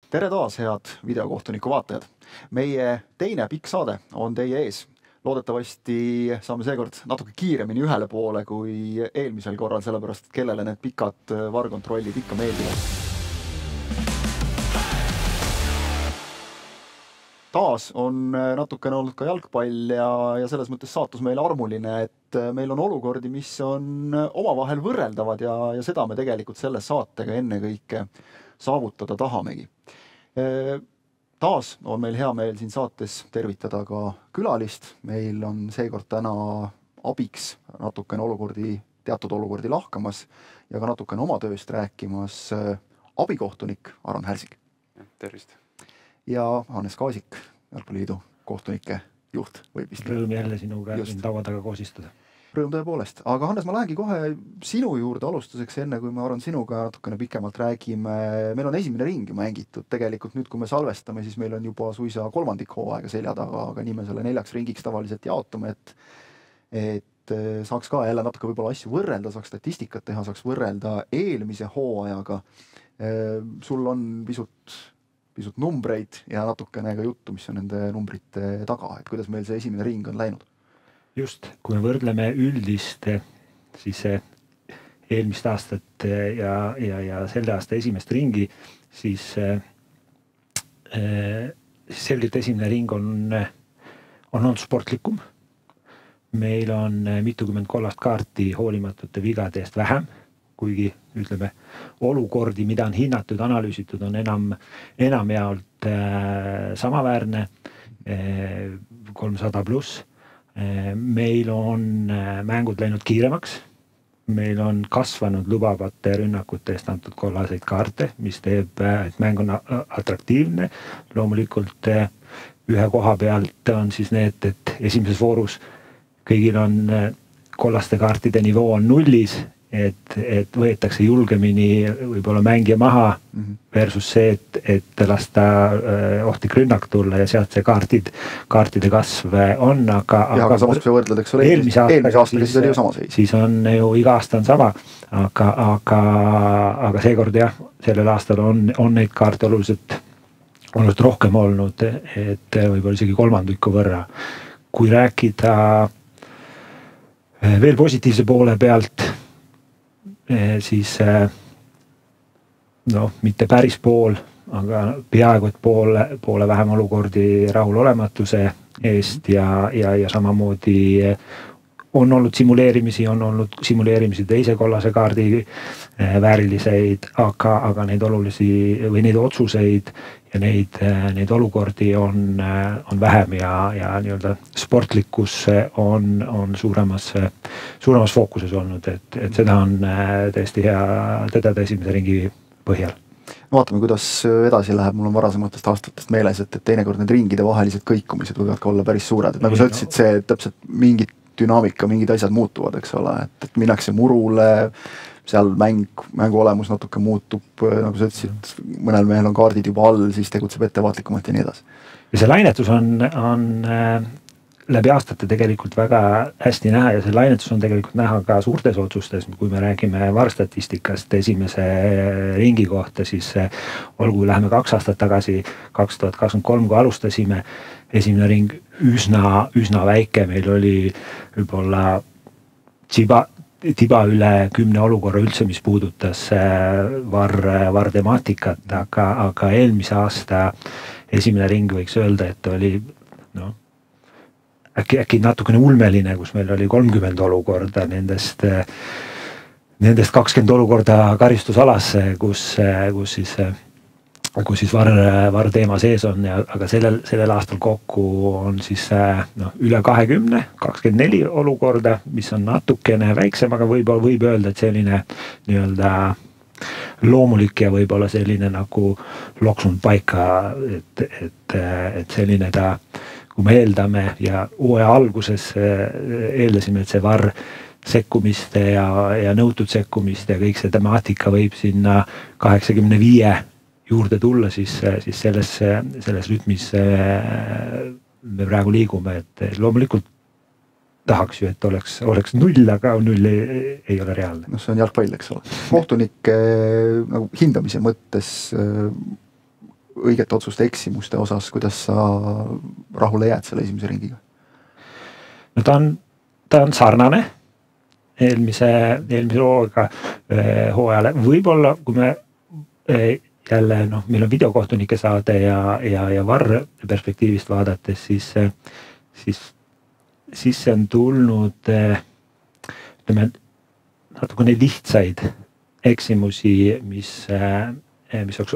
Tere taas, head videokohtuniku vaatajad. Meie teine pikk saade on teie ees. Loodetavasti saame seekord natuke kiiremini ühele poole kui eelmisel korral, sellepärast kellele need pikad VAR-kontrollid ikka meeldivad. Taas on natukene olnud ka jalgpall ja selles mõttes saatus meile armuline, et meil on olukordi, mis on omavahel võrreldavad ja seda me tegelikult selle saatega ennekõike saavutada tahamegi. Taas on meil hea meel siin saates tervitada ka külalist. Meil on seekord täna abiks natukene teatud olukordi lahkamas ja ka natukene oma tööst rääkimas abikohtunik Aron Härsik. Tervist. Ja Hannes Kaasik, Jalgpalliliidu kohtunike juht. Rõõm jälle sinuga taua taga koos istuda. Rõõm tõepoolest. Aga Hannes, ma lähengi kohe sinu juurde alustuseks, enne kui me Aron sinuga natukene pikemalt räägime. Meil on esimene ring mängitud. Tegelikult nüüd, kui me salvestame, siis meil on juba suisa kolmandik hooaega selja taga, aga nii me selle 4 ringiks tavaliselt jaotame, et saaks ka jälle natuke võib-olla asju võrrelda, saaks statistikat teha, saaks võrrelda eelmise hooajaga. Sul on pisut numbreid ja natukene ka juttu, mis on nende numbrite taga, et kuidas meil see esimene ring on läinud. Just, kui me võrdleme üldist siis eelmist aastat ja selle aasta esimest ringi, siis selgelt esimene ring on olnud sportlikum. Meil on mitukümmend kollast kaarti hoolimatute vigade eest vähem, kuigi ütleme, olukordi, mida on hinnatud, analüüsitud, on enamjaolt samaväärne, 300+. Meil on mängud läinud kiiremaks, meil on kasvanud lubavate rünnakute eest antud kollaseid kaarte, mis teeb, et mäng on atraktiivne. Loomulikult ühe koha pealt on siis need, et esimeses voorus kõigil on kollaste kaartide nivoo on nullis, et võetakse julgemini võib-olla mängija maha versus see, et lasta ohtlik rünnak tulla ja sealt see kaartide kasv on, aga samas kui võrdled, eks ole, eelmise aastaga siis oli ju sama seis. Siis on ju iga aasta on sama, aga seekord jah, sellel aastal on neid kaarte oluliselt rohkem olnud, et võib-olla isegi kolmandiku võrra. Kui rääkida veel positiivse poole pealt, siis mitte päris pool, aga peaaegu et poole vähem olukordi rahulolematuse eest ja samamoodi on olnud simuleerimisi teise kollase kaardi vääriliseid, aga neid olulisi või neid otsuseid ja neid olukordi on vähem ja nii-öelda sportlikkus on suuremas fookuses olnud, et seda on tõesti hea tõdeda esimese ringi põhjal. Vaatame, kuidas edasi läheb. Mul on varasematest aastatest meeles, et teinekord need ringide vahelised kõikumised võivad ka olla päris suured. Et nagu sa ütlesid, see täpselt mingid dünaamika, mingid asjad muutuvad, eks ole, et minnakse murule, seal mängu olemus natuke muutub, nagu sa ütlesid, mõnel mehel on kaardid juba all, siis tegutseb ettevaatlikumalt ja nii edasi. Ja see lainetus on läbi aastate tegelikult väga hästi näha ja see lainetus on tegelikult näha ka suurtes otsustes, kui me räägime VAR-statistikast esimese ringi kohta, siis olgu läheme 2 aastat tagasi, 2023, kui alustasime, esimene ring üsna väike, meil oli võib-olla tiba üle 10 olukorra üldse, mis puudutas VAR temaatikat, aga eelmise aasta esimene ring võiks öelda, et oli äkki natukene ulmeline, kus meil oli 30 olukorda, nendest 20 olukorda karistusalasse, kus siis VAR teema sees on, aga sellel aastal kokku on siis üle 20, 24 olukorda, mis on natukene väiksem, aga võib öelda, et selline nii-öelda loomulik ja võib-olla selline nagu loksunud paika, et selline ta, kui me eeldame ja uue alguses eeldasime, et see VAR sekkumiste ja nõutud sekkumiste ja kõik see temaatika võib sinna 85 juurde tulla, siis selles rütmis me praegu liigume, et loomulikult tahaks ju, et oleks null, aga null ei ole reaalne. See on jalgpall, eks ole. Kohtunike hindamise mõttes õigete otsuste eksimuste osas, kuidas sa rahule jääd selle esimese ringiga? No ta on sarnane eelmise hooajale. Võib-olla, kui me jälle, meil on videokohtunike saade ja VAR perspektiivist vaadates, siis see on tulnud, ütleme, natukene lihtsaid eksimusi, mis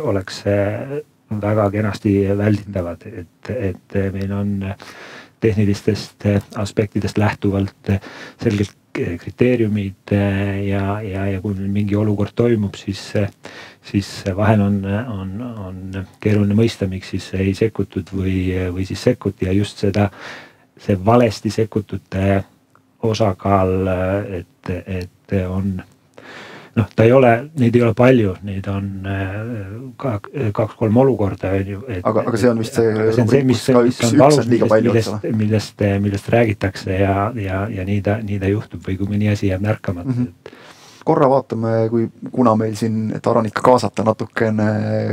oleks väga kenasti välditavad, et meil on tehnilistest aspektidest lähtuvalt selgelt kriteeriumid ja kui mingi olukord toimub, siis vahel on keeruline mõista, miks siis ei sekkutud või siis sekkuti ja just see valesti sekkutute osakaal, et on, ta ei ole, neid ei ole palju, neid on 2-3 olukorda. Aga see on vist see, mis on talust, millest räägitakse ja nii ta juhtub või kui mõni asi jääb märkamata. Korra vaatame, kuna meil siin, et Aron ikka kaasata natukene,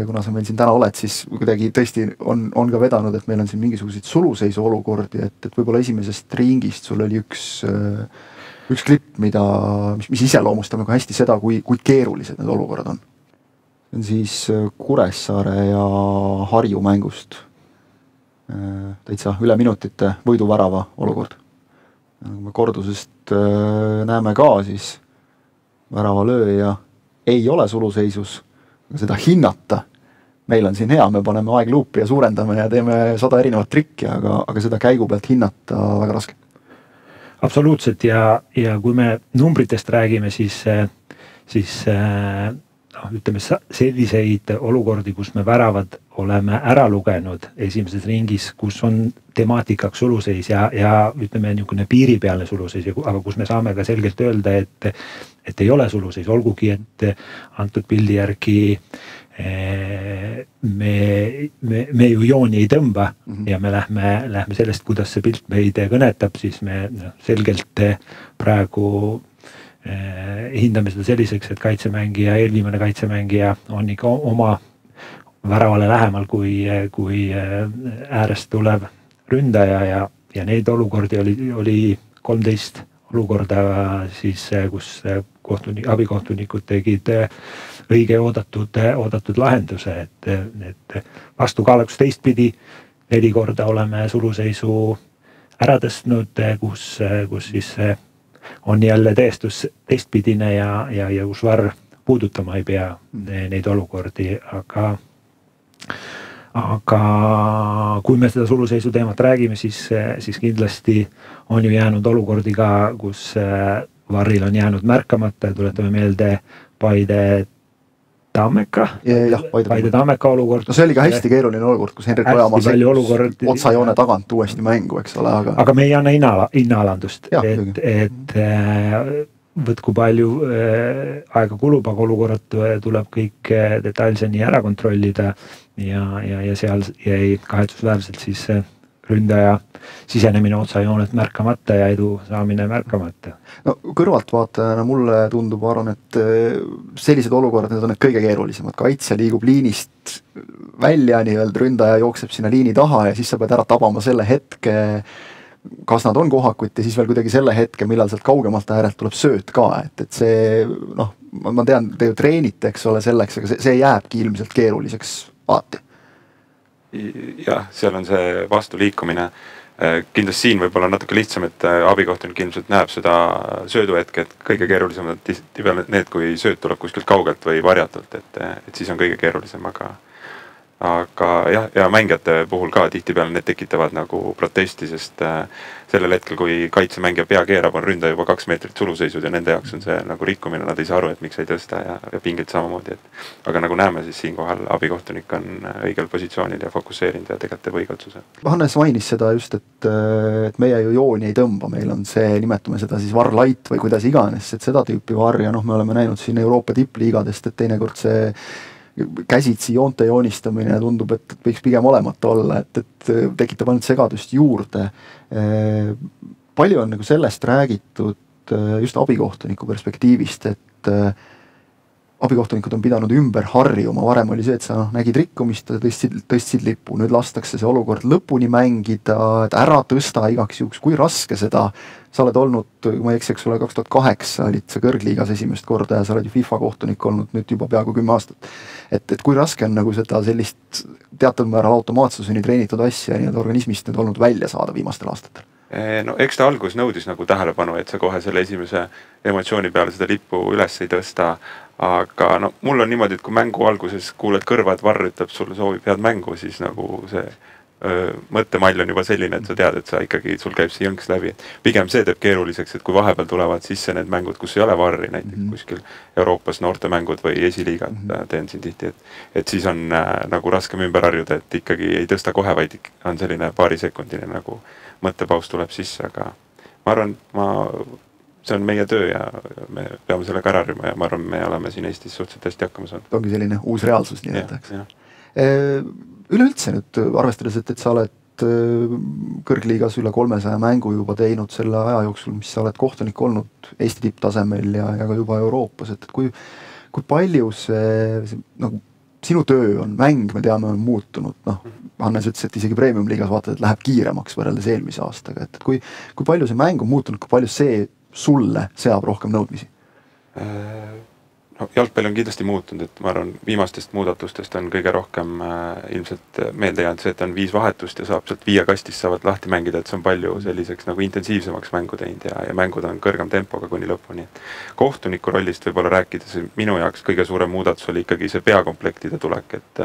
kuna sa meil siin täna oled, siis kuidagi tõesti on ka vedanud, et meil on siin mingisuguseid suluseisu olukordi, et võib-olla esimesest ringist sul oli üks klipp, mis iseloomustab nagu hästi seda, kui keerulised need olukorrad on. See on siis Kuressaare ja Harju mängust. Täitsa üle minutite võiduvärava olukord. Nagu me kordusest näeme ka, siis värava lööja ei ole suluseisus, aga seda hinnata. Meil on siin hea, me paneme aegluupi ja suurendame ja teeme 100 erinevat trikki, aga seda käigu pealt hinnata väga raske. Absoluutselt ja kui me numbritest räägime, siis ütleme selliseid olukordi, kus me väravad oleme ära lugenud esimeses ringis, kus on temaatikaks suluseis ja ütleme niisugune piiripealne suluseis, aga kus me saame ka selgelt öelda, et ei ole suluseis, olgugi, et antud pildi järgi me ju jooni ei tõmba ja me lähme sellest, kuidas see pilt meid kõnetab, siis me selgelt praegu hindame seda selliseks, et kaitsemängija, eelviimane kaitsemängija on ikka oma väravale lähemal kui äärest tulev ründaja ja neid olukordi oli 13 olukorda siis, kus abikohtunikud tegid õige oodatud lahenduse, et vastukaaluks teistpidi 4 korda oleme suluseisu ära tõstnud, kus siis on jälle tõestus teistpidine ja kus VAR puudutama ei pea neid olukordi, aga kui me seda suluseisu teemat räägime, siis kindlasti on ju jäänud olukordi ka, kus VAR-il on jäänud märkamata, tuletame meelde Paide Tammeka olukord. No see oli ka hästi keeruline olukord, kus Henrik Ojamaa sekkus otsajoone tagant uuesti mängu, eks ole. Aga me ei anna hinnaalandust, et võtku palju aega kulub, aga olukorrad tuleb kõik detailseni ära kontrollida ja seal jäi kahetsusväärselt siis ründaja sisenemine otsajoonet märkamata ja edu saamine märkamata. No kõrvaltvaatajana mulle tundub, Aron, et sellised olukorrad, need on need kõige keerulisemad. Kaitse liigub liinist välja, ründaja jookseb sinna liini taha ja siis sa pead ära tabama selle hetke, kas nad on kohakut ja siis veel kuidagi selle hetke, millal sealt kaugemalt äärelt tuleb sööt ka. Et see, ma tean, te ju treenite, eks ole, selleks, aga see jääbki ilmselt keeruliseks alati. Jah, seal on see vastuliikumine. Kindlasti siin võib olla natuke lihtsam, et abikohtunik ilmselt näeb seda sööduhetke, et kõige keerulisemad tihtipeale need, kui sööt tuleb kuskilt kaugelt või varjatult, et siis on kõige keerulisem, aga jah, ja mängijate puhul ka tihtipeale need tekitavad nagu protesti, sest sellel hetkel, kui kaitsemängija pea keerab, on ründaja juba 2 meetrit suluseisud ja nende jaoks on see nagu rikkumine, nad ei saa aru, et miks ei tõsta ja pingilt samamoodi. Aga nagu näeme, siis siinkohal abikohtunik on õigel positsioonil ja fokusseerinud ja tegelikult teeb õige otsuse. Hannes mainis seda just, et meie ju jooni ei tõmba, meil on see, nimetame seda siis VAR light või kuidas iganes, et seda tüüpi VAR ja me oleme näinud siin Euroopa tippliigadest, et teinekord see käsitsi joonte joonistamine tundub, et võiks pigem olemata olla, et tekitab ainult segadust juurde. Palju on nagu sellest räägitud just abikohtuniku perspektiivist, et abikohtunikud on pidanud ümber harjuma, varem oli see, et sa nägid rikkumist, tõstsid lippu, nüüd lastakse see olukord lõpuni mängida, et ära tõsta igaks juhuks, kui raske seda, sa oled olnud, kui ma ei eksi, eks ole, 2008 olid sa kõrgliigas esimest korda ja sa oled ju FIFA kohtunik olnud nüüd juba peaaegu 10 aastat. Et kui raske on nagu seda sellist teatud määral automaatsuseni treenitud asja ja organismist nüüd olnud välja saada viimastel aastatel? No eks ta algus nõudis nagu tähelepanu, et sa kohe selle esimese emotsiooni peale seda lippu üles ei tõsta, aga no mul on niimoodi, et kui mängu alguses kuuled kõrva, et varr ütleb sulle soovib head mängu, siis nagu see mõttemall on juba selline, et sa tead, et sa ikkagi, sul käib see jõnks läbi. Pigem see teeb keeruliseks, et kui vahepeal tulevad sisse need mängud, kus ei ole varri, näiteks kuskil Euroopas noortemängud või esiliigad teen siin tihti, et siis on nagu raskem ümber harjuda, et ikkagi ei tõsta kohe, vaid on selline paarisekundine nagu mõttepaus tuleb sisse, aga ma arvan, see on meie töö ja me peame sellega ära harjuma ja ma arvan, me oleme siin Eestis suhteliselt hästi hakkama saanud. Ongi selline uus reaalsus nii öeldakse. Üleüldse nüüd arvestades, et sa oled kõrgliigas üle 300 mängu juba teinud selle aja jooksul, mis sa oled kohtunik olnud Eesti tipptasemel ja ka juba Euroopas, et kui palju see nagu sinu töö on, mäng, me teame, on muutunud, Hannes ütles, et isegi premium-liigas vaatad, et läheb kiiremaks võrreldes eelmise aastaga, et kui palju see mäng on muutunud, kui palju see sulle seab rohkem nõudmisi? No, jalgpall on kindlasti muutunud, et ma arvan, viimastest muudatustest on kõige rohkem ilmselt meelde jäänud see, et on 5 vahetust ja saab sealt 5 kastist saavad lahti mängida, et see on palju selliseks nagu intensiivsemaks mängu teinud ja mängud on kõrgem tempoga kuni lõpuni. Kohtuniku rollist võib-olla rääkides, minu jaoks kõige suurem muudatus oli ikkagi see peakomplektide tulek, et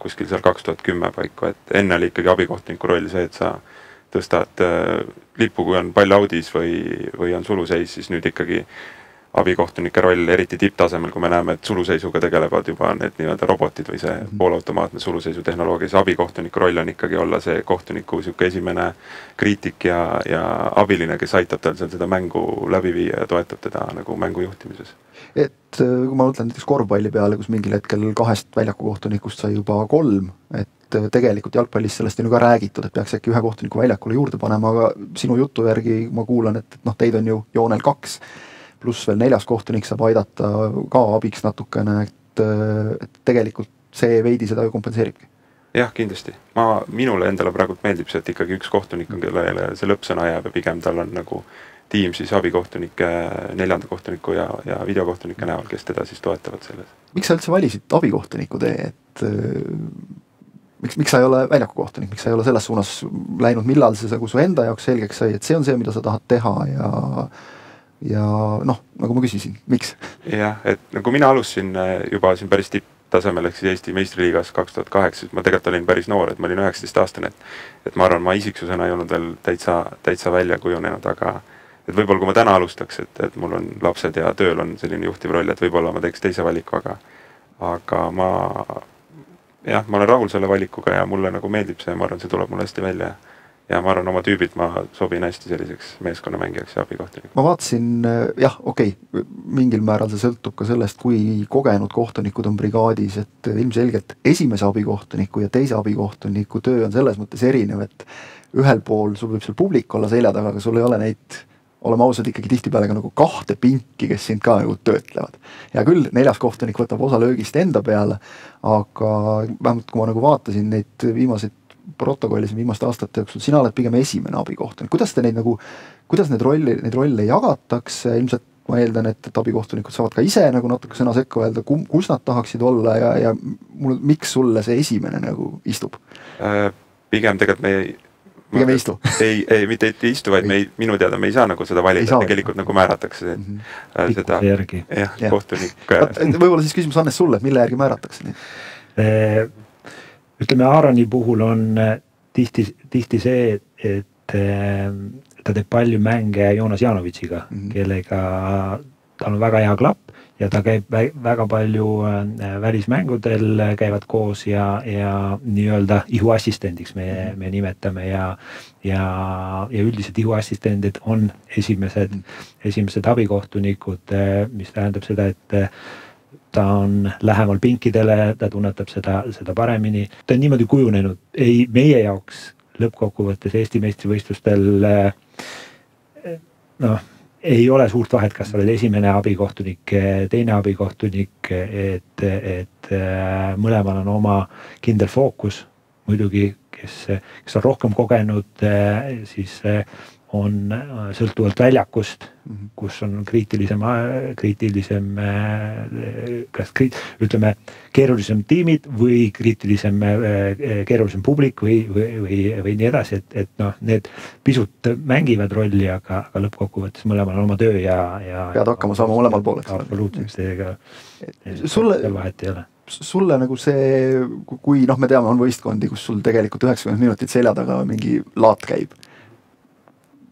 kuskil seal 2010 paiku, et enne oli ikkagi abikohtuniku roll see, et sa tõstad lippu, kui on pall audis või on suluseis, siis nüüd ikkagi abikohtunike roll, eriti tipptasemel, kui me näeme, et suluseisuga tegelevad juba need nii-öelda robotid või see poolautomaatne suluseisutehnoloogia, see abikohtuniku roll on ikkagi olla see kohtuniku esimene kriitik ja abiline, kes aitab tal seda mängu läbi viia ja toetab teda nagu mängu juhtimises. Et kui ma mõtlen näiteks korvpalli peale, kus mingil hetkel 2 väljakukohtunikust sai juba 3, et tegelikult jalgpallis sellest on ju ka räägitud, et peaks äkki 1 kohtuniku väljakule juurde panema, aga sinu jutu järgi ma kuulan, et teid on ju joonel 2, pluss veel 4 kohtunik saab aidata ka abiks natukene, et tegelikult see veidi seda kompenseeribki. Jah, kindlasti. Minule endale praegult meeldib see, et ikkagi 1 kohtunik on, kellele see lõppsõna jääb ja pigem tal on nagu tiim siis abikohtunike, 4. kohtuniku ja videokohtunike näol, kes teda siis toetavad selles. Miks sa üldse valisid abikohtuniku tee, et miks sa ei ole väljakukohtunik, miks sa ei ole selles suunas läinud, millal see su enda jaoks selgeks sai, et see on see, mida sa tahad teha ja nagu ma küsisin, miks? Jah, et nagu mina alustasin juba siin päris tipptasemel, ehk siis Eesti meistriliigas 2008, ma tegelikult olin päris noor, et ma olin 19-aastane, et ma arvan, ma isiksusena ei olnud veel täitsa välja kujunenud, aga et võib-olla kui ma täna alustaks, et mul on lapsed ja tööl on selline juhtiv roll, et võib-olla ma teeks teise valiku, aga ma olen rahul selle valikuga ja mulle nagu meeldib see, ma arvan, see tuleb mulle hästi välja ja ma arvan, oma tüübilt ma sobin hästi selliseks meeskonnamängijaks ja abikohtunik. Ma vaatasin, mingil määral see sõltub ka sellest, kui kogenud kohtunikud on brigaadis, et ilmselgelt esimese abikohtuniku ja teise abikohtuniku töö on selles mõttes erinev, et ühel pool sul võib seal publik olla selja taga, aga sul ei ole neid, oleme ausad, ikkagi tihtipeale ka nagu 2 pinki, kes sind ka nagu töötlevad. Ja küll 4. kohtunik võtab osa löögist enda peale, aga vähemalt kui ma nagu vaatasin neid viimaseid protokollis viimaste aastate jooksul, sina oled pigem esimene abikohtunik. Kuidas te kuidas neid rolle jagatakse? Ilmselt ma eeldan, et abikohtunikud saavad ka ise nagu natuke sõna sekka öelda, kus nad tahaksid olla ja miks sulle see esimene nagu istub? Pigem tegelikult me ei istu? Mitte ei istu, vaid minu teada me ei saa nagu seda valida, tegelikult nagu määratakse seda kohtunik. Võib-olla siis küsimus Hannes sulle, mille järgi määratakse nii? Ütleme, Aaroni puhul on tihti see, et ta teeb palju mänge Joonas Janovitsiga, kellega tal on väga hea klapp ja ta käib väga palju välismängudel, käivad koos ja nii-öelda ihuassistendiks me nimetame ja üldiselt ihuassistendid on esimesed abikohtunikud, mis tähendab seda, et ta on lähemal pinkidele, ta tunnetab seda paremini. Ta on niimoodi kujunenud, meie jaoks lõppkokkuvõttes Eesti meistrivõistlustel ei ole suurt vahet, kas sa oled esimene abikohtunik, teine abikohtunik, et mõlemal on oma kindel fookus. Muidugi, kes on rohkem kogenud, siis on sõltuvalt väljakust, kus on kriitilisem, ütleme, keerulisem tiimid või keerulisem publik või nii edasi, et noh, need pisut mängivad rolli, aga lõppkokkuvõttes mõlemal on oma töö ja pead hakkama saama mõlemal pooleks. Absoluutselt, ega sulle vahet ei ole. Sulle nagu see, kui noh, me teame, on võistkondi, kus sul tegelikult 90 minutit selja taga mingi laat käib.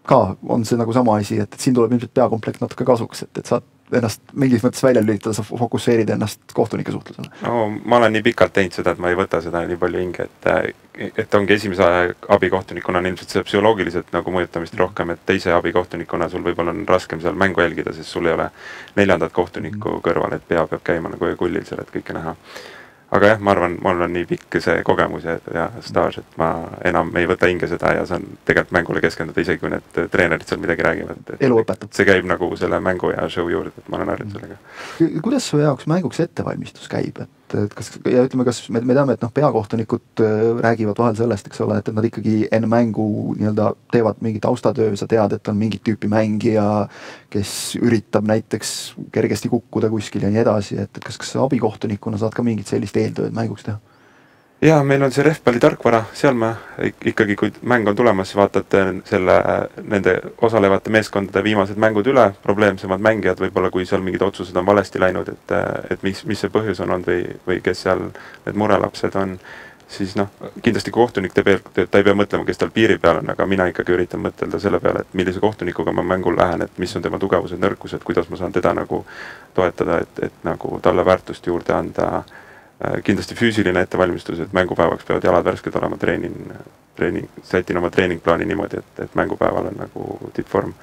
Ka on see nagu sama asi, et siin tuleb ilmselt peakomplekt natuke kasuks, et saad ennast mingis mõttes välja lülitada, sa fokusseerid ennast kohtunike suhtlusele. No, ma olen nii pikalt teinud seda, et ma ei võta seda nii palju hinge, et ongi esimese abikohtunikuna on ilmselt see psühholoogiliselt nagu mõjutamist rohkem, et teise abikohtunikuna sul võib-olla on raskem seal mängu jälgida, sest sul ei ole neljandat kohtuniku kõrval, et pea peab käima nagu kullil seal, et kõike näha. Aga jah, ma arvan, mul on nii pikk see kogemus ja staaž, et ma enam ei võta hinge seda ja saan tegelikult mängule keskenduda, isegi kui need treenerid seal midagi räägivad. Elu õpetab. See käib nagu selle mängu ja show juurde, et ma olen harjunud sellega. Kuidas su jaoks mänguks ettevalmistus käib? Ja ütleme, kas me teame, et noh, peakohtunikud räägivad vahel sellest, eks ole, et nad ikkagi enne mängu nii-öelda teevad mingi taustatöö, sa tead, et on mingit tüüpi mängija, kes üritab näiteks kergesti kukkuda kuskil ja nii edasi, et kas abikohtunikuna saad ka mingit sellist eeltööd mänguks teha? Jaa, meil on see rehpalli tarkvara, seal ma ikkagi, kui mäng on tulemas, vaatate nende osalevate meeskondade viimased mängud üle, probleemsemad mängijad, võib-olla kui seal mingid otsused on valesti läinud, et mis see põhjus on olnud või kes seal need murelapsed on, siis noh, kindlasti kohtunik teeb eeltööd, ta ei pea mõtlema, kes tal piiri peal on, aga mina ikkagi üritan mõtelda selle peale, et millise kohtunikuga ma mängul lähen, et mis on tema tugevused, nõrkused, kuidas ma saan teda nagu toetada, et nagu talle väärtust juurde anda. Kindlasti füüsiline ettevalmistus, et mängupäevaks peavad jalad värsked olema, sätin oma treeningplaani niimoodi, et mängupäeval on nagu tippvorm.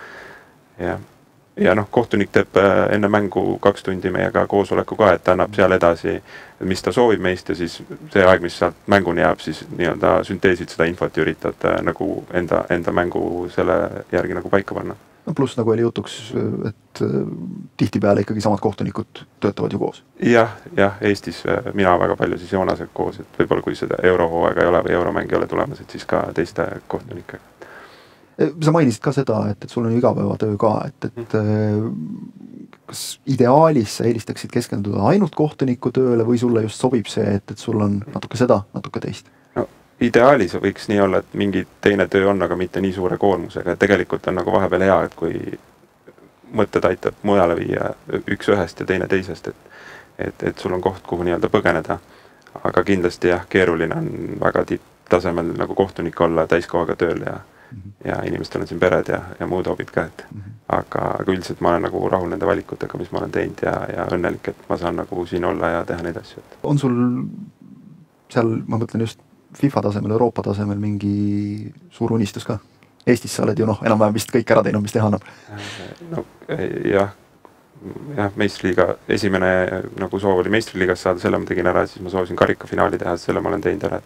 Ja noh, kohtunik teeb enne mängu 2 tundi meiega koosoleku ka, et ta annab seal edasi, mis ta soovib meist ja siis see aeg, mis sealt mänguni jääb, siis nii-öelda sünteesid seda infot ja üritad nagu enda mängu selle järgi nagu paika panna. No pluss nagu oli jutuks, et tihtipeale ikkagi samad kohtunikud töötavad ju koos. Jah, Eestis mina väga palju siis Joonasega koos, et võib-olla kui seda eurohooaega ei ole või euromäng ei ole tulemas, et siis ka teiste kohtunikega. Sa mainisid ka seda, et sul on ju igapäevatöö ka, et kas ideaalis sa eelistaksid keskenduda ainult kohtuniku tööle või sulle just sobib see, et sul on natuke seda, natuke teist? No, ideaalis võiks nii olla, et mingi teine töö on, aga mitte nii suure koormusega. Tegelikult on nagu vahepeal hea, et kui mõtted aitab mujale viia üks ühest ja teine teisest, et sul on koht, kuhu nii-öelda põgeneda. Aga kindlasti jah, keeruline on väga tipptasemel nagu kohtunik olla täiskohaga tööl ja inimestel on siin pered ja muud hobid ka, aga üldiselt ma olen nagu rahul nende valikutega, mis ma olen teinud ja õnnelik, et ma saan nagu siin olla ja teha neid asju. On sul seal, ma mõtlen just FIFA tasemel, Euroopa tasemel mingi suur unistus ka? Eestis sa oled ju enam-vähem vist kõik ära teinud, mis teha annab. No jah, meistriliiga, esimene nagu soov oli meistriliigas saada, selle ma tegin ära, siis ma soovisin karikafinaali teha, selle ma olen teinud ära,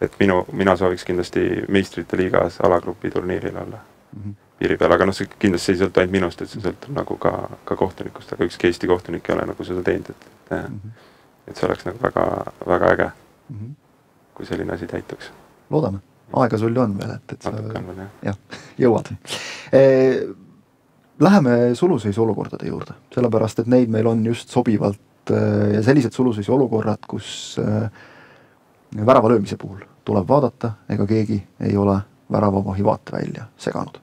et mina sooviks kindlasti meistrite liigas alagrupi turniiril olla piiri peal, aga see kindlasti ei sõltu ainult minust, et see sõltub nagu ka kohtunikust, aga ükski Eesti kohtunik ei ole nagu seda teinud, et see oleks nagu väga, väga äge, kui selline asi täituks. Loodame, aega sul on veel, et sa jõuad. Läheme suluseisu olukordade juurde, sellepärast, et neid meil on just sobivalt ja sellised suluseisu olukorrad, kus värava löömise puhul tuleb vaadata, ega keegi ei ole väravavahi vaate välja seganud.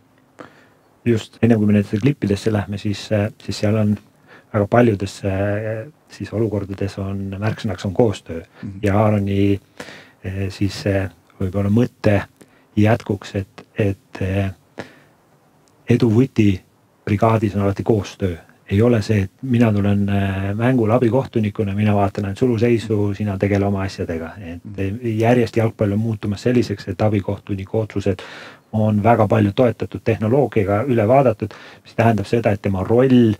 Just, enne kui me nende klippidesse lähme, siis seal on väga paljudes siis olukordades on märksõnaks on koostöö ja Aaroni siis võib-olla mõtte jätkuks, et edu võti brigaadis on alati koostöö. Ei ole see, et mina tulen mängul abikohtunikuna, mina vaatan ainult suluseisu, sina tegele oma asjadega. Et järjest jalgpall on muutumas selliseks, et abikohtuniku otsused on väga palju toetatud tehnoloogiaga üle vaadatud, mis tähendab seda, et tema roll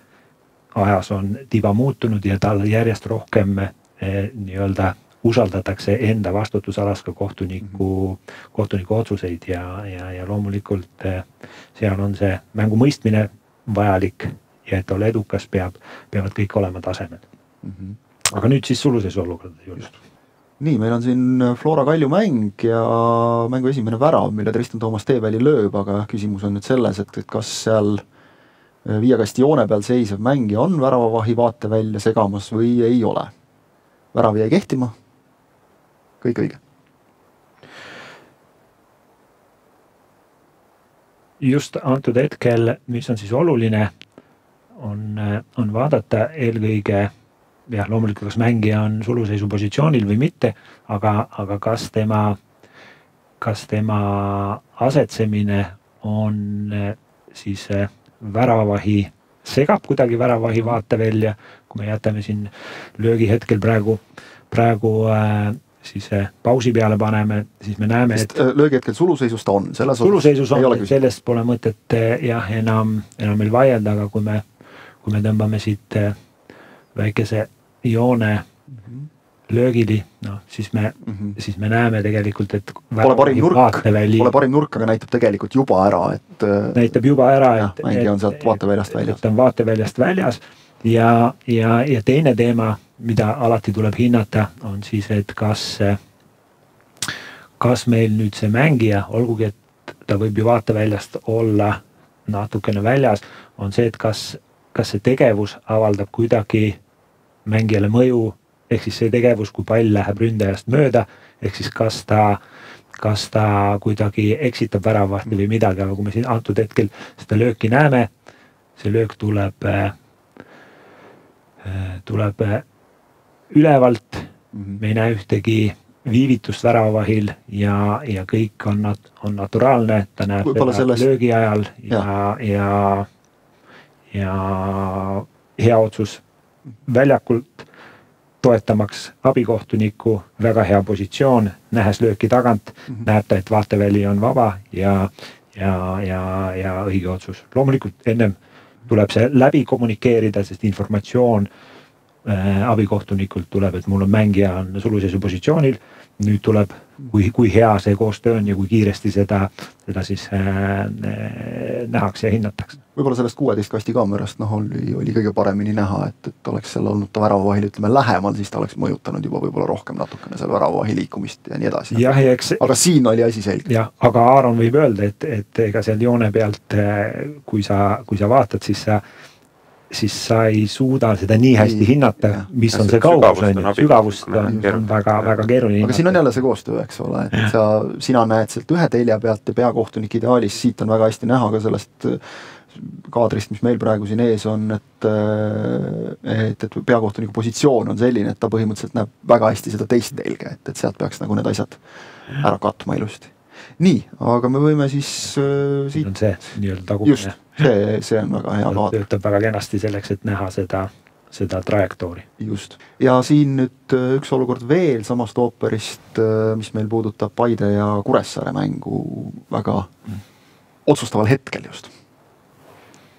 ajas on tiba muutunud ja tal järjest rohkem nii-öelda usaldatakse enda vastutusalas ka kohtuniku otsuseid ja loomulikult seal on see mängu mõistmine vajalik ja et olla edukas, peavad kõik olema tasemel. Aga nüüd siis suluseisu olukorda juurde. Nii, meil on siin Flora Kalju mäng ja mängu esimene värav, mille Tristan Toomas Teeväli lööb, aga küsimus on nüüd selles, et kas seal viiekasti joone peal seisev mängija on väravavahi vaatevälja segamas või ei ole. Värav jäi kehtima. Kõik õige. Just antud hetkel, mis on siis oluline, on vaadata eelkõige, jah, loomulikult kas mängija on suluseisu positsioonil või mitte, aga kas tema asetsemine on siis väravavahi, segab kuidagi väravavahi vaatevälja, kui me jätame siin löögi hetkel praegu siis pausi peale paneme, siis me näeme, et löögi hetkel suluseisus ta on. Suluseisus on, sellest pole mõtet jah, enam meil vaielda, aga kui me tõmbame siit väikese joone löögili, no, siis me näeme tegelikult, et pole parim nurk, aga näitab tegelikult juba ära, et näitab juba ära, mängija on sealt vaateväljast väljas. Ta on vaateväljast väljas ja teine teema, mida alati tuleb hinnata, on siis, et kas meil nüüd see mängija, olgugi, et ta võib ju vaateväljast olla natukene väljas, on see, et kas see tegevus avaldab kuidagi mängijale mõju, ehk siis see tegevus, kui pall läheb ründajast mööda, ehk siis kas ta kuidagi eksitab väravahti või midagi, aga kui me siin antud hetkel seda lööki näeme, see löök tuleb ülevalt, me ei näe ühtegi viivitust väravahil ja kõik on naturaalne, ta näeb seda löögi ajal ja hea otsus väljakult toetamaks abikohtuniku, väga hea positsioon, nähes lööki tagant, näeb ta, et vaateväli on vaba ja õige otsus. Loomulikult ennem tuleb see läbi kommunikeerida, sest informatsioon abikohtunikult tuleb, et mul on mängija on suluseisu positsioonil, nüüd tuleb, kui hea see koostöö on ja kui kiiresti seda siis nähakse ja hinnatakse. Võib-olla sellest 16 kasti kaamerast oli kõige paremini näha, et oleks seal olnud ta väravavahil, ütleme lähemal, siis ta oleks mõjutanud juba võib-olla rohkem natukene seal väravavahi liikumist ja nii edasi. Aga siin oli asi selge. Jah, aga Aaron võib öelda, et ega seal joone pealt, kui sa vaatad, siis sa ei suuda seda nii hästi hinnata, mis on see kaugus, sügavust on väga keeruline hinnata. Aga siin on jälle see koostöö, eks ole, et sina näed sealt ühe telja pealt ja peakohtunik ideaalis, siit on väga hästi näha ka sellest kaadrist, mis meil praegu siin ees on, et peakohtuniku positsioon on selline, et ta põhimõtteliselt näeb väga hästi seda teist telge, et sealt peaks nagu need asjad ära katma ilusti. Nii, aga me võime siis siit... On see nii-öelda tagumine. Just, see on väga hea kaadr. Töötab väga kenasti selleks, et näha seda trajektoori. Just. Ja siin nüüd üks olukord veel samast ooperist, mis meil puudutab Paide ja Kuressaare mängu väga otsustaval hetkel just.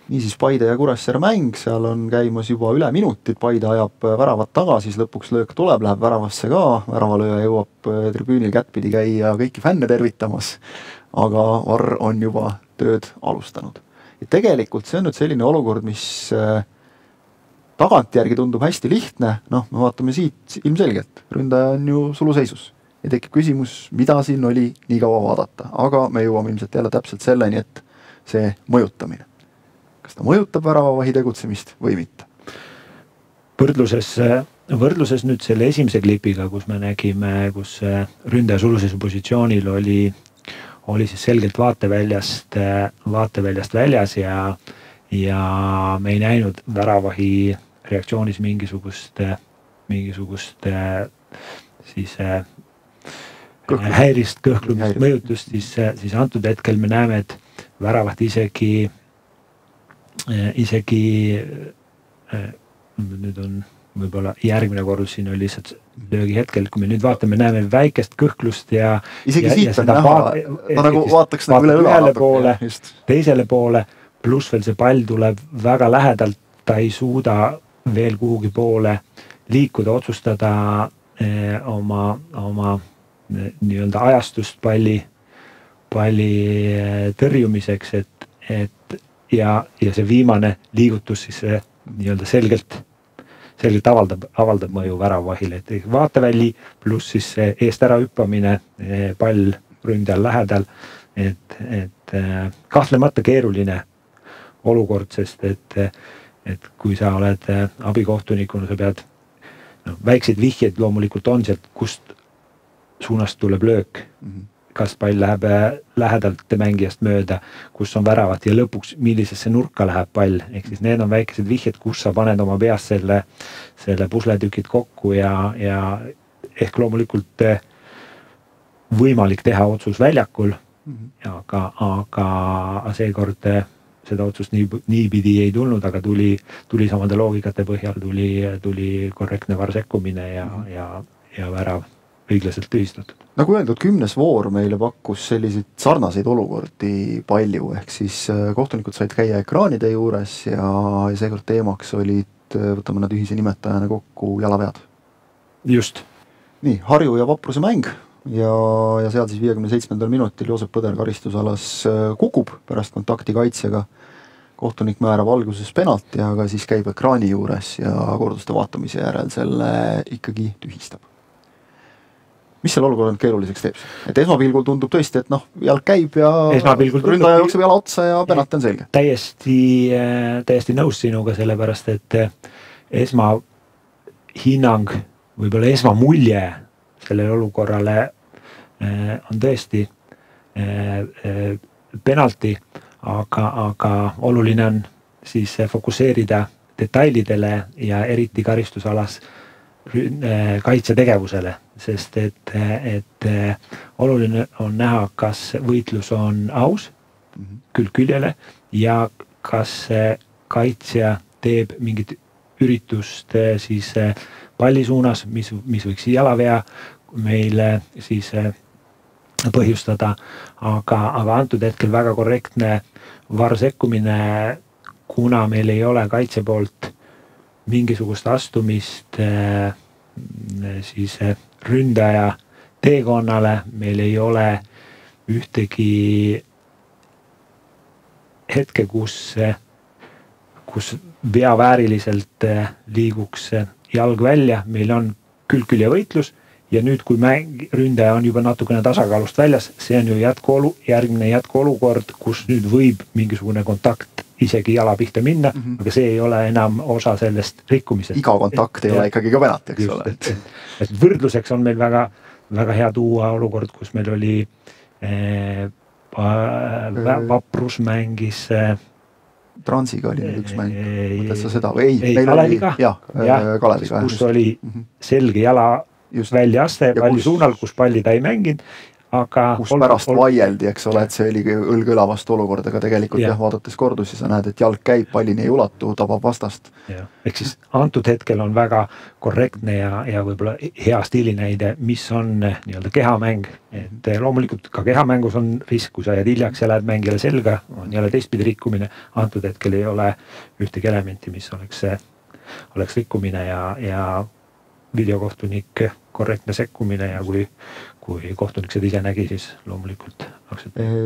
Niisiis Paide ja Kuressaare mäng, seal on käimas juba üle minutit, Paide ajab väravat taga, siis lõpuks löök tuleb, läheb väravasse ka, väravalööja jõuab tribüünil kättpidi käia kõiki fänne tervitamas, aga VAR on juba tööd alustanud. Ja tegelikult see on nüüd selline olukord, mis tagantjärgi tundub hästi lihtne, me vaatame siit ilmselgelt, ründaja on ju suluseisus ja tekib küsimus, mida siin oli nii kaua vaadata, aga me jõuame ilmselt jälle täpselt selleni, et see mõjutamine. Kas ta mõjutab väravavahi tegutsemist või mitte? Võrdluses nüüd selle esimese klipiga, kus me nägime, kus ründaja suluseisu positsioonil oli siis selgelt vaateväljast väljas ja me ei näinud väravahi reaktsioonis mingisugust siis häirist, kõhklumist, mõjutust, siis antud hetkel me näeme, et väravat isegi nüüd on võib-olla järgmine kordus siin oli lihtsalt löögi hetkel, kui me nüüd vaatame, näeme väikest kõhklust ja isegi siit on näha, ta nagu vaataks nagu üle poole, teisele poole, pluss veel see pall tuleb väga lähedalt, ta ei suuda veel kuhugi poole liikuda, otsustada oma nii-öelda ajastust palli tõrjumiseks, et ja see viimane liigutus siis nii-öelda selgelt avaldab mõju väravahile, et vaateväli pluss siis eest ära hüppamine, pall ründajal lähedal, et kahtlemata keeruline olukord, sest et kui sa oled abikohtunikuna, sa pead väikseid vihjeid loomulikult on sealt, kust suunast tuleb löök, kas pall läheb lähedalt mängijast mööda, kus on väravad ja lõpuks millisesse nurka läheb pall, ehk siis need on väikesed vihjed, kus sa paned oma peas selle pusletükid kokku ja ehk loomulikult võimalik teha otsus väljakul, aga seekord seda otsust niipidi ei tulnud, aga tuli samade loogikate põhjal, tuli korrektne VAR sekkumine ja värav õiglaselt tühistatud. Nagu öeldud, 10. voor meile pakkus selliseid sarnaseid olukordi palju, ehk siis kohtunikud said käia ekraanide juures ja seekord teemaks olid, võtame nad ühise nimetajana kokku, jalavead. Just. Nii, Harju ja Vapruse mäng ja seal siis 57. minutil Joosep Põder karistusalas kukub pärast kontakti kaitsega. Kohtunik määrab alguses penalti, aga siis käib ekraani juures ja korduste vaatamise järel selle ikkagi tühistab. Mis seal olukorrad keeruliseks teeb? Et esmapilgul tundub tõesti, et jalg käib ja ründaja jookseb jala otsa ja penalt on selge. Täiesti nõus sinuga, sellepärast, et esmahinnang, võib-olla esmamulje sellele olukorrale on tõesti penalti, aga oluline on siis fokusseerida detailidele ja eriti karistusalas kaitsetegevusele, sest et oluline on näha, kas võitlus on aus külg küljele ja kas kaitsja teeb mingit üritust siis palli suunas, mis võiks jalavea meile siis põhjustada, aga antud hetkel väga korrektne VAR sekkumine, kuna meil ei ole kaitse poolt mingisugust astumist siis ründaja teekonnale, meil ei ole ühtegi hetke, kus veavääriliselt liiguks jalg välja, meil on külg-külje võitlus ja nüüd, kui ründaja on juba natukene tasakaalust väljas, see on ju järgmine jätkuolukord, kus nüüd võib mingisugune kontakt isegi jala pihta minna, aga see ei ole enam osa sellest rikkumisest. Iga kontakt ei ole ikkagi ka penalt, eks ole. Et võrdluseks on meil väga, väga hea tuua olukord, kus meil oli Vaprus mängis Transiga oli nüüd üks mäng, mõtled sa seda? Ei, Kaleviga, kus oli selge jala väljaaste palli suunal, kus palli ta ei mänginud, aga kus pärast vaieldi, eks ole, et see oli õlg-õla vastu olukord, aga tegelikult vaadates kordusi sa näed, et jalg käib, pallini ei ulatu, tabab vastast. Ehk siis antud hetkel on väga korrektne ja võib-olla hea stiilinäide, mis on nii-öelda kehamäng, et loomulikult ka kehamängus on risk, kui sa jääd hiljaks ja lähed mängijale selga, on jälle teistpidi rikkumine, antud hetkel ei ole ühtegi elementi, mis oleks rikkumine ja videokohtunik korrektne sekkumine ja kui kohtunik seda ise nägi, siis loomulikult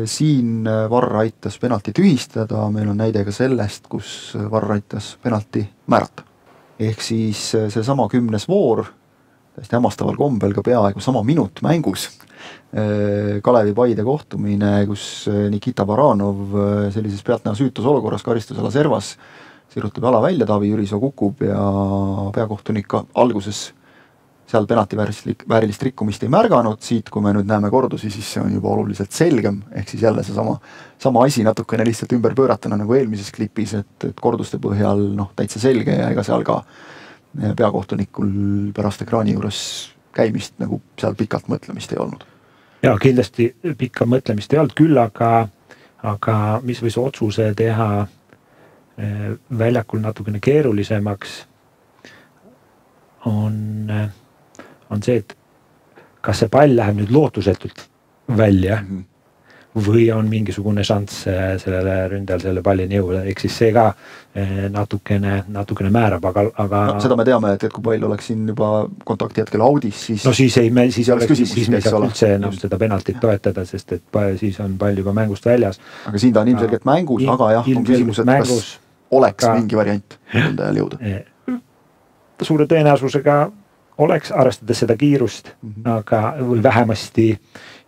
siin VAR aitas penalti tühistada, meil on näide ka sellest, kus VAR aitas penalti määrata. Ehk siis see sama 10. voor, täiesti hämmastaval kombel ka peaaegu sama minut mängus, Kalevi Paide kohtumine, kus Nikita Baranov sellises pealtnäha süütus olukorras karistusala servas sirutab jala välja, Taavi Jürisoo kukub ja peakohtunik alguses seal penalti väärilist rikkumist ei märganud, siit kui me nüüd näeme kordusi, siis see on juba oluliselt selgem, ehk siis jälle see sama asi natukene lihtsalt ümber pööratuna nagu eelmises klipis, et korduste põhjal täitsa selge ja ega seal ka peakohtunikul pärast ekraani juures käimist nagu seal pikalt mõtlemist ei olnud. Ja kindlasti pikka mõtlemist ei olnud küll, aga mis võis otsuse teha väljakul natukene keerulisemaks on see, et kas see pall läheb nüüd lootusetult välja või on mingisugune šanss sellele ründajal selle pallini jõuda, ehk siis see ka natukene määrab, aga no, seda me teame, et kui pall oleks siin juba kontakti hetkel audis, siis no siis me ei saa üldse enam Just. seda penaltit toetada, sest et siis on pall juba mängust väljas. Aga siin ta on ilmselgelt mängus, aga jah, on küsimus, et kas oleks mingi variant ründajal jõuda. Suure tõenäosusega oleks, arvestades seda kiirust, aga või vähemasti,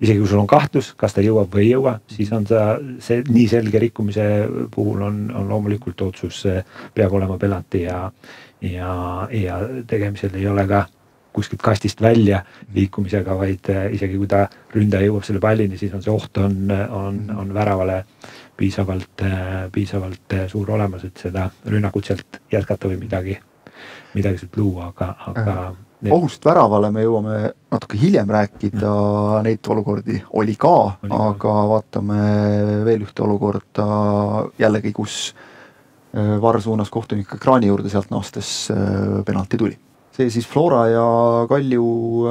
isegi kui sul on kahtlus, kas ta jõuab või ei jõua, siis on see nii selge rikkumise puhul on loomulikult otsus peab olema penalti ja tegemisel ei ole ka kuskilt kastist välja liikumisega, vaid isegi kui ta ründaja jõuab selle pallini, siis on see oht on väravale piisavalt suur olemas, et seda rünnakut sealt jätkata või midagi sealt luua, aga ohust väravale me jõuame natuke hiljem rääkida, neid olukordi oli ka, aga vaatame veel ühte olukorda jällegi, kus VAR suunas kohtunik ekraani juurde, sealt naastes penalti tuli. See siis Flora ja Kalju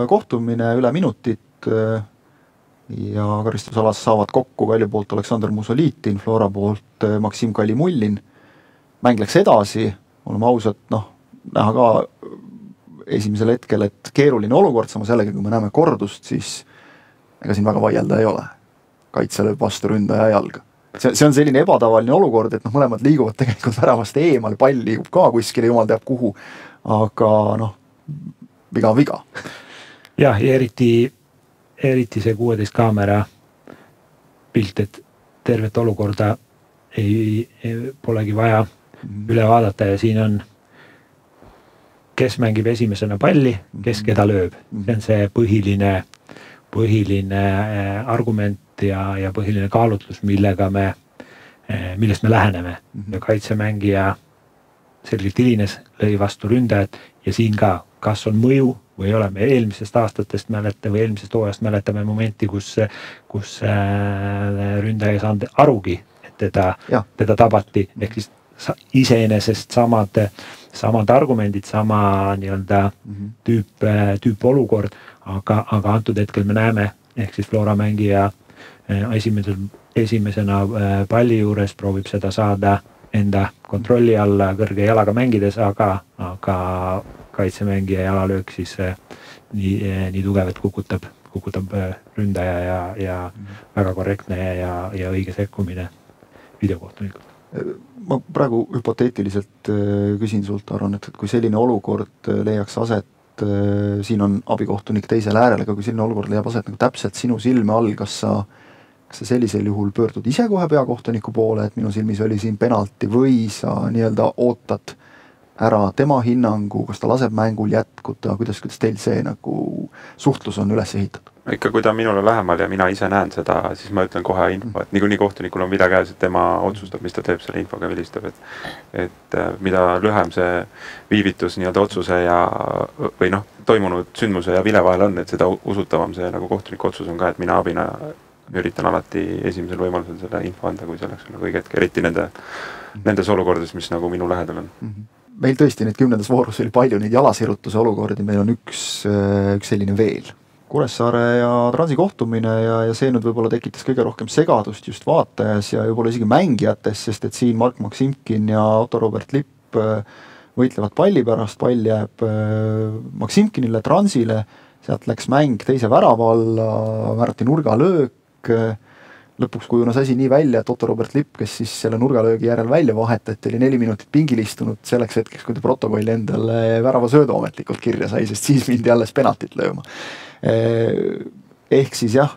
kohtumine üle minutit ja karistusalas saavad kokku Kalju poolt Aleksandr Musoliitin, Flora poolt Maksim Kalimullin. Mäng läks edasi, oleme ausad, näha ka esimesel hetkel, et keeruline olukord, samas jällegi, kui me näeme kordust, siis ega siin väga vaielda ei ole. Kaitse lööb vastu ründaja jalga. See on selline ebatavaline olukord, et mõlemad liiguvad tegelikult väravast eemal, pall liigub ka kuskile, jumal teab kuhu, aga viga on viga. Jah, ja eriti see 16 kaamera pilt, et tervet olukorda polegi vaja üle vaadata ja siin on kes mängib esimesena palli, kes keda lööb. See on see põhiline argument ja põhiline kaalutlus, millest me läheneme. Ja kaitsemängija selgelt hilines, lõi vastu ründajat ja siin ka, kas on mõju või ei ole. Me eelmisest aastatest või eelmisest hooajast mäletame momenti, kus ründaja ei saanud arugi, et teda tabati, ehk siis iseenesest samad argumendid, sama nii-öelda tüüp olukord, aga antud hetkel me näeme, ehk siis Flora mängija esimesena palli juures proovib seda saada enda kontrolli alla kõrge jalaga mängides, aga kaitsemängija jalalöök siis nii tugev, et kukutab ründaja ja väga korrektne ja õige sekkumine videokohtunikult. Ma praegu hüpoteetiliselt küsin sult, Aron, et kui selline olukord leiaks aset, siin on abikohtunik teisel äärel, aga kui selline olukord leiab aset nagu täpselt sinu silme all, kas sa sellisel juhul pöördud ise kohe peakohtuniku poole, et minu silmis oli siin penalti, või sa nii-öelda ootad ära tema hinnangu, kas ta laseb mängul jätkuda, kuidas teil see nagu suhtlus on üles ehitatud? Ikka kui ta minule lähemal ja mina ise näen seda, siis ma ütlen kohe info, et niikuinii kohtunikul on video käes, et tema otsustab, mis ta teeb selle infoga, vilistab, et mida lühem see viivitus nii-öelda otsuse või toimunud sündmuse ja vile vahel on, et seda usutavam see nagu kohtuniku otsus on ka, et mina abina üritan alati esimesel võimalusel selle info anda, kui selleks on õige hetk, eriti nendes olukordades, mis nagu minu lähedal on. Meil tõesti nüüd 10. voorus oli palju neid jalasirutuse olukordi, meil on üks selline veel. Kuressaare ja Transi kohtumine ja see nüüd võib-olla tekitas kõige rohkem segadust just vaatajas ja võib-olla isegi mängijates, sest et siin Mark Maksimkin ja Otto Robert Lipp võitlevad palli pärast, pall jääb Maksimkinile, Transile, sealt läks mäng teise värava alla, määrati nurgalöök, lõpuks kujunes asi nii välja, et Otto Robert Lipp, kes siis selle nurgalöögi järel välja vahetati, oli 4 minutit pingil istunud selleks hetkeks, kui ta protokolli endale värava söödu ametlikult kirja sai, sest siis mindi alles penaltit lööma. Ehk siis jah,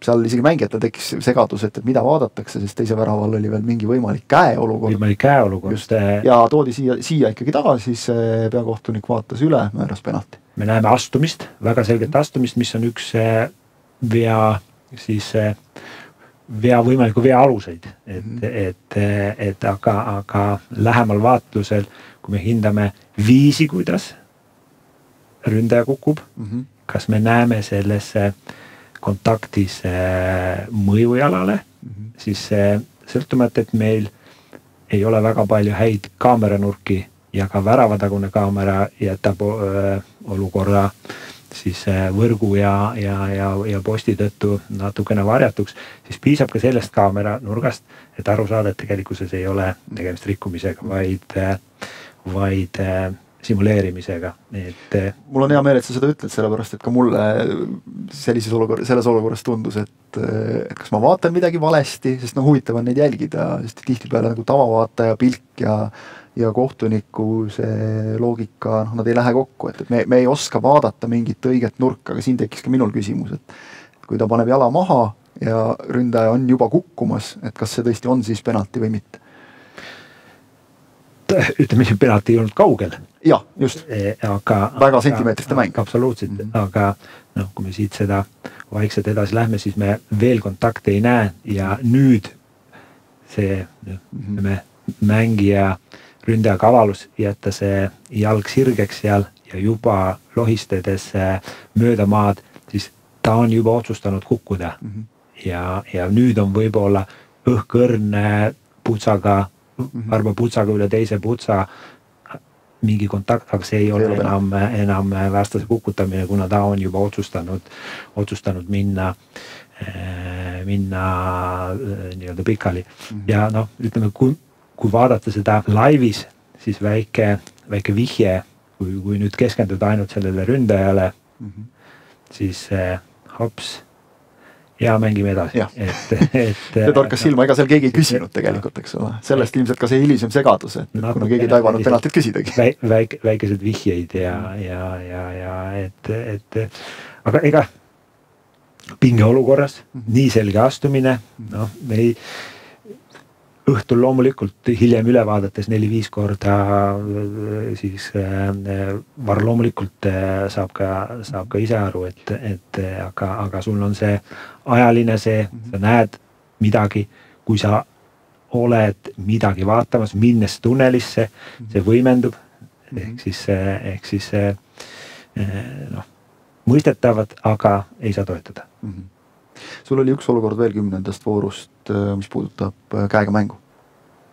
seal isegi mängijatel tekkis segadus, et mida vaadatakse, sest teise väraval oli veel mingi võimalik käeolukord. Just, ja toodi siia ikkagi tagasi, siis peakohtunik vaatas üle, määras penalti. Me näeme astumist, väga selget astumist, mis on üks võimaliku vea aluseid, aga lähemal vaatlusel, kui me hindame viisi, kuidas ründaja kukub, kas me näeme selles kontaktis mõjujalale, siis sõltumata, et meil ei ole väga palju häid kaameranurki ja ka väravatagune kaamera jätab olukorra siis võrgu ja posti tõttu natukene varjatuks, siis piisab ka sellest kaamera nurgast, et aru saada, et tegelikkuses ei ole tegemist rikkumisega, vaid simuleerimisega, et mul on hea meel, et sa seda ütled, sellepärast et ka mulle selles olukorras tundus, et kas ma vaatan midagi valesti, sest huvitav on neid jälgida, sest tihtipeale nagu tavavaataja pilk ja kohtuniku see loogika, nad ei lähe kokku, et me ei oska vaadata mingit õiget nurka, aga siin tekkis ka minul küsimus, et kui ta paneb jala maha ja ründaja on juba kukkumas, et kas see tõesti on siis penalti või mitte? Ütleme, penalti ei olnud kaugel. Jah, just. Väga sentimeetriste mäng. Absoluutselt, aga kui me siit seda vaikselt edasi lähme, siis me veel kontakte ei näe ja nüüd see mängija ründaja kavalus jätta see jalg sirgeks seal ja juba lohistades mööda maad, siis ta on juba otsustanud kukkuda. Ja nüüd on võib-olla õhkõrn putsaga, arva putsaga üle teise putsa mingi kontakt, aga see ei ole enam vastase kukutamine, kuna ta on juba otsustanud minna nii-öelda pikali. Ja ütleme, kui vaadata seda laivis, siis väike vihje, kui nüüd keskenduda ainult sellele ründajale, siis hops, ja mängime edasi. See torkas silma, ega seal keegi ei küsinud tegelikult, eks ole. Sellest ilmselt ka see hilisem segadus, et kuna keegi ei taibanud penaltit küsidagi. Väikesed vihjeid aga ega pinge olukorras, nii selge astumine, me ei õhtul loomulikult hiljem üle vaadates 4-5 korda siis var loomulikult saab ka ise aru, aga sul on see ajaline sa näed midagi, kui sa oled midagi vaatamas, minnes tunnelisse, see võimendub, ehk siis mõistetavad, aga ei saa toetada. Sul oli üks olukord veel 10. voorust, mis puudutab käega mängu.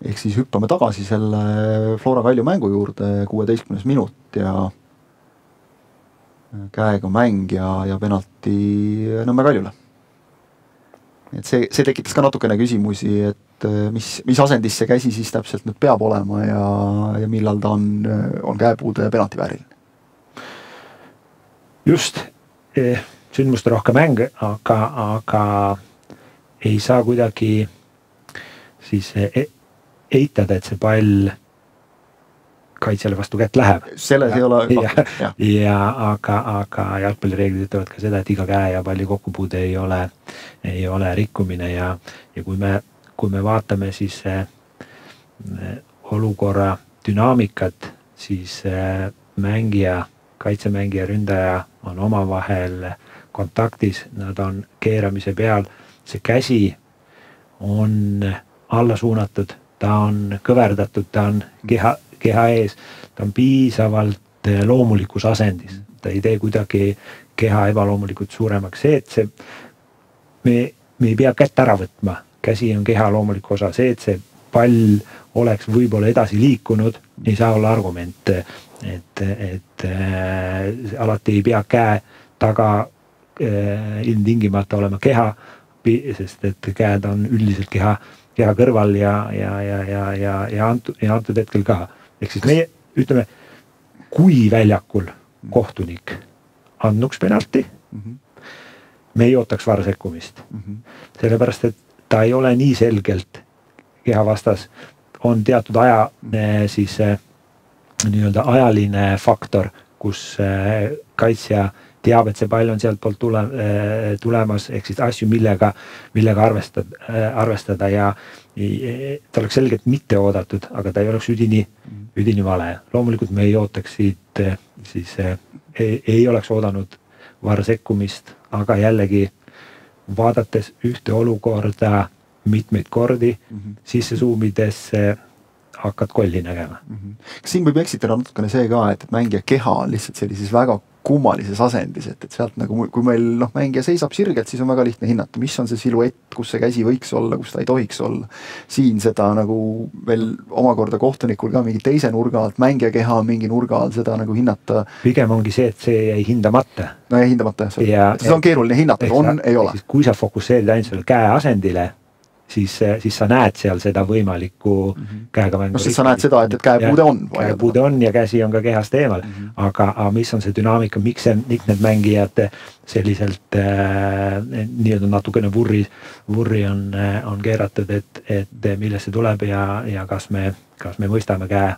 Ehk siis hüppame tagasi selle Flora Kalju mängu juurde, 16. minut ja käega mäng ja penalti Nõmme Kaljule. Et see tekitas ka natukene küsimusi, et mis asendis see käsi siis täpselt nüüd peab olema ja millal ta on käepuude penalti vääriline. Just, sündmuste rohke mäng, aga ei saa kuidagi siis eitada, et see pall kaitsjale vastu kätt läheb. Selles ei ole aga jalgpallireeglid ütlevad ka seda, et iga käe ja palli kokkupuude ei ole rikkumine ja kui me vaatame siis olukorra dünaamikat, siis kaitsemängija, ründaja on omavahel kontaktis, nad on keeramise peal, see käsi on alla suunatud, ta on kõverdatud, ta on keha ees, ta on piisavalt loomulikus asendis, ta ei tee kuidagi keha ebaloomulikult suuremaks, me ei pea kätt ära võtma, käsi on keha loomulik osa, et see pall oleks võib-olla edasi liikunud, ei saa olla argument, et alati ei pea käe taga ilmtingimata olema keha, sest et käed on üldiselt keha kõrval ja antud hetkel ka. Ehk siis meie ütleme, kui väljakul kohtunik andnuks penalti, me ei ootaks VAR sekkumist. Sellepärast, et ta ei ole nii selgelt keha vastas, on teatud aja siis nii-öelda ajaline faktor, kus kaitsja teab, et see pall on sealt poolt tulemas, ehk siis asju, millega arvestada ja ta oleks selgelt mitte oodatud, aga ta ei oleks üdini vale. Loomulikult me ei ootaks siit, siis ei oleks oodanud VAR sekkumist, aga jällegi vaadates ühte olukorda mitmeid kordi, sisse suumides hakkad kolli nägema. Kas siin võib eksitada natukene see ka, et mängija keha on lihtsalt sellises väga kummalises asendis, et sealt nagu, kui meil mängija seisab sirgelt, siis on väga lihtne hinnata, mis on see siluett, kus see käsi võiks olla, kus ta ei tohiks olla. Siin seda nagu veel omakorda kohtunikul ka mingi teise nurga alt, mängija keha mingi nurga alt, seda nagu hinnata. Pigem ongi see, et see jäi hindamata. No jäi hindamata, seda on keeruline hinnata, ei ole. Kui sa fokusseerid ainult selle käe asendile, siis sa näed seal seda võimalikku käega mängu. No siis sa näed seda, et käepuude on. Käepuude on ja käsi on ka kehast eemal. Aga mis on see dünaamika, miks need mängijad selliselt nii-öelda natukene vurri on keeratud, et millest see tuleb ja kas me mõistame käe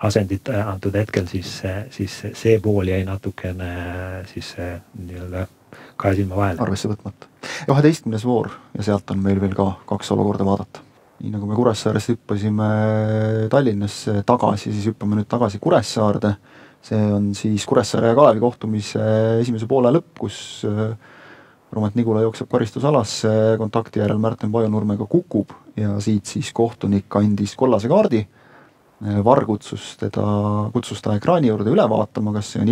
asendit antud hetkel, siis see pool jäi natukene siis nii-öelda kahe silma vahel. Arvesse võtmata. 11. voor ja sealt on meil veel ka 2 olukorda vaadata. Nii nagu me Kuressaarest hüppasime Tallinnasse tagasi, siis hüppame nüüd tagasi Kuressaarde. See on siis Kuressaare ja Kalevi kohtumise esimese poole lõpp, kus Rumet Nigula jookseb karistusalasse, kontakti järel Märten Pajunurmega kukub ja siit siis kohtunik andis kollase kaardi. Var kutsus ta ekraani juurde üle vaatama, kas see on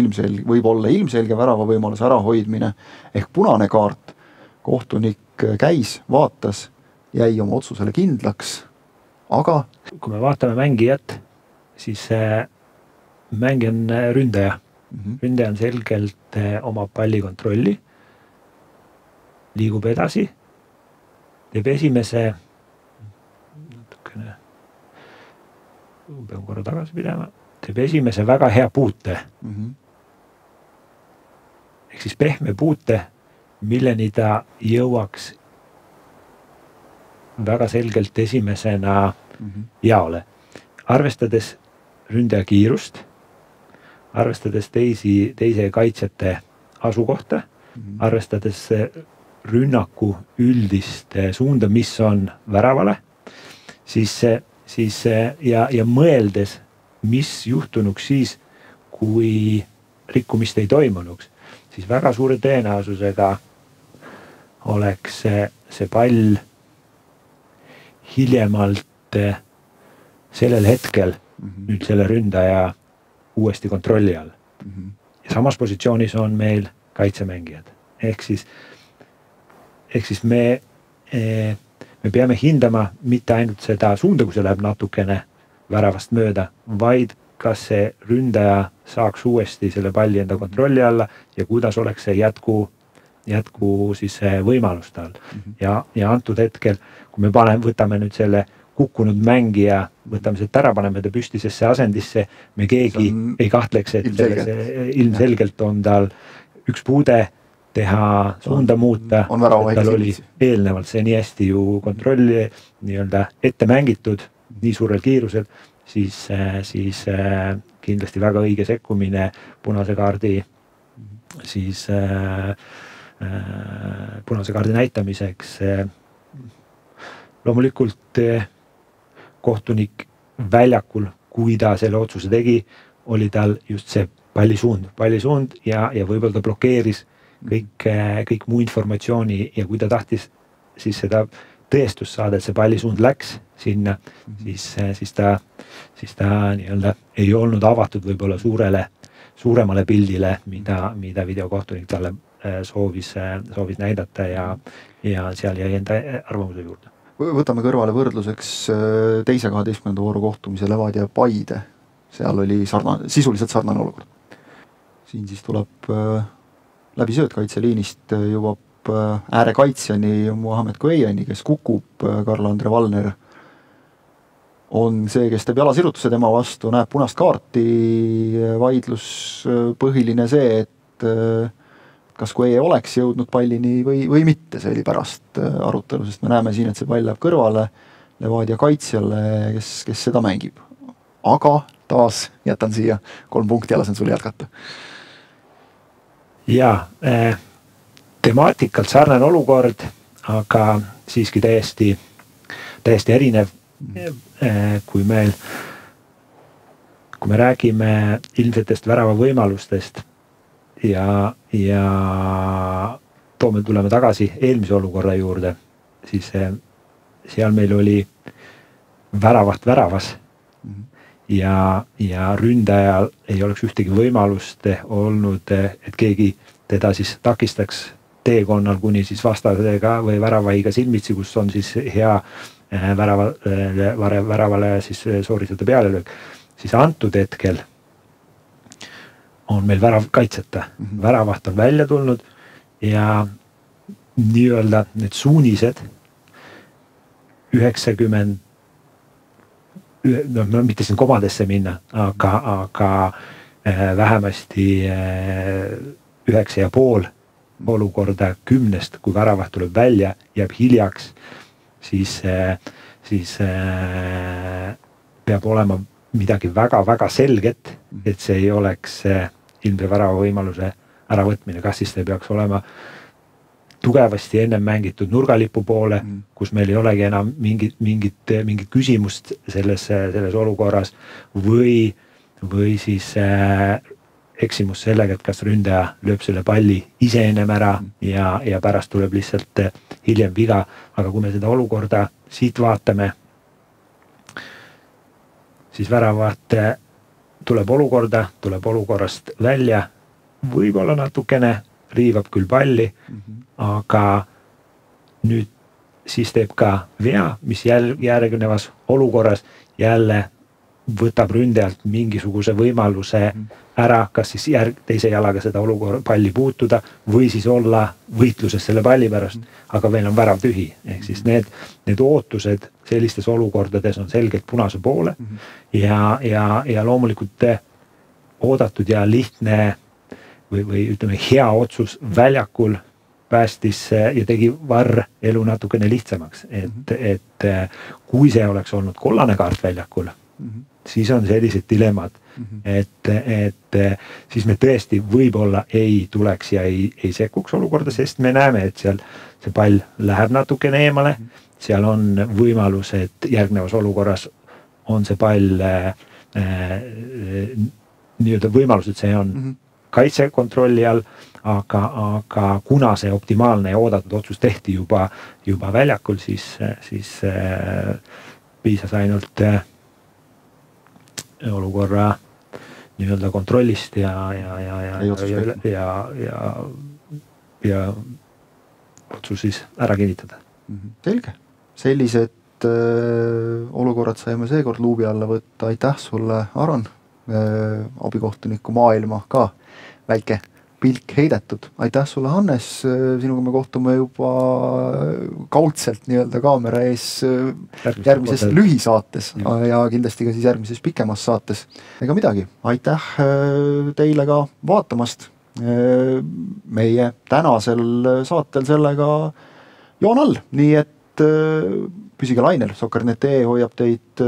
võib olla ilmselge värava võimaluse ärahoidmine ehk punane kaart. Kohtunik käis, vaatas, jäi oma otsusele kindlaks, aga kui me vaatame mängijat, siis mängija on ründaja. Ründaja on selgelt oma palli kontrolli, liigub edasi, teeb esimese pean korra tagasi pidama, teeb esimese väga hea puute. Ehk siis pehme puute, milleni ta jõuaks väga selgelt esimesena jaole. Arvestades ründaja kiirust, arvestades teise kaitsjate asukohta, arvestades rünnaku üldist suunda, mis on väravale, siis ja mõeldes, mis juhtunuks siis, kui rikkumist ei toimunuks, siis väga suure tõenäosusega oleks see pall hiljemalt sellel hetkel nüüd selle ründaja uuesti kontrolli all. Ja samas positsioonis on meil kaitsemängijad. Ehk siis me peame hindama mitte ainult seda suunda, kui see läheb natukene väravast mööda, vaid kas see ründaja saaks uuesti selle palli enda kontrolli alla ja kuidas oleks see jätku siis võimalus tal. Ja antud hetkel, kui me võtame nüüd selle kukkunud mängija, võtame sealt ära, paneme ta püstisesse asendisse, me keegi ei kahtleks, et ilmselgelt on tal üks puude teha suunda muuta, tal oli eelnevalt see nii hästi ju kontrolli nii-öelda ette mängitud nii suurel kiirusel, siis kindlasti väga õige sekkumine punase kaardi näitamiseks. Loomulikult kohtunik väljakul, kui ta selle otsuse tegi, oli tal just see pallisuund ja võib-olla ta blokeeris kõik muu informatsiooni ja kui ta tahtis siis seda tõestust saada, et see pallisuund läks sinna, siis ta nii-öelda ei olnud avatud võib-olla suuremale pildile, mida videokohtunik talle soovis näidata ja seal jäi enda arvamuse juurde. Võtame kõrvale võrdluseks teise 12. vooru kohtumise Levadia Paide. Seal oli sisuliselt sarnane olukord. Siin siis tuleb läbi söötkaitseliinist jõuab äärekaitsjani Mohamed Koueiani, kes kukub. Karl-Andre Valner on see, kes teeb jalasirutuse tema vastu, näeb punast kaarti. Vaidlus põhiline see, et kas Kouei oleks jõudnud pallini või mitte. See oli pärast arutelu, sest me näeme siin, et see pall läheb kõrvale Levadia kaitsjale, kes seda mängib. Aga taas jätan siia 3 punkti ja lasen sul jätkata. Jaa, temaatikalt sarnane olukord, aga siiski täiesti erinev. Kui me räägime ilmsetest värava võimalustest ja tuleme tagasi eelmise olukorra juurde, siis seal meil oli väravast väravas ja ründajal ei oleks ühtegi võimalust olnud, et keegi teda siis takistaks teekonnal kuni siis vastasega või väravaiga silmitsi, kus on siis hea väravale siis sooritada pealelöök. Siis antud hetkel on meil värav kaitseta. Väravaht on välja tulnud ja nii-öelda need suunised 90, no mitte siin komadesse minna, aga vähemasti 9,5 olukorda 10, kui väravaht tuleb välja, jääb hiljaks, siis peab olema midagi väga-väga selget, et see ei oleks ilmse värava võimaluse äravõtmine. Kas siis see peaks olema tugevasti ennem mängitud nurgalipu poole, kus meil ei olegi enam mingit küsimust selles olukorras või siis eksimus sellega, et kas ründaja lööb selle palli ise ennem ära ja pärast tuleb lihtsalt hiljem viga. Aga kui me seda olukorda siit vaatame, siis väravaht tuleb olukorrast välja, võib-olla natukene riivab küll palli, aga nüüd siis teeb ka vea, mis järgnevas olukorras jälle võtab ründajalt mingisuguse võimaluse ära, kas siis teise jalaga seda palli puutuda või siis olla võitluses selle palli pärast, aga meil on värav tühi. Ehk siis need ootused sellistes olukordades on selgelt punase poole ja loomulikult oodatud ja lihtne või ütleme hea otsus väljakul päästis ja tegi VAR elu natukene lihtsamaks, et kui see oleks olnud kollane kaart väljakul, siis on sellised dilemmad, et siis me tõesti võib-olla ei tuleks ja ei sekkuks olukorda, sest me näeme, et seal see pall läheb natukene eemale, seal on võimalus, et järgnevas olukorras on see pall nii-öelda võimalus, et see on kaitsekontrolli all, aga kuna see optimaalne ja oodatud otsus tehti juba väljakul, siis piisas ainult olukorra nii-öelda kontrollist ja otsus siis ära kinnitada. Selge. Sellised olukorrad saime seekord luubi alla võtta. Aitäh sulle, Aron, abikohtuniku maailma ka väike pilk heidetud. Aitäh sulle, Hannes, sinuga me kohtume juba kaudselt nii-öelda kaamera ees järgmises lühisaates ja kindlasti ka siis järgmises pikemas saates. Ega midagi, aitäh teile ka vaatamast. Meie tänasel saatel sellega joon all, nii et püsige lainel, Soccer.net hoiab teid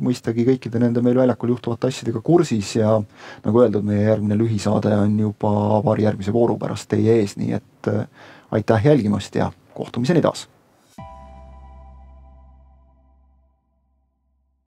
mõistagi kõikide nende meil väljakul juhtuvate asjadega kursis ja nagu öeldud, meie järgmine lühisaade on juba paari järgmise vooru pärast teie ees, nii et aitäh jälgimast ja kohtumiseni taas!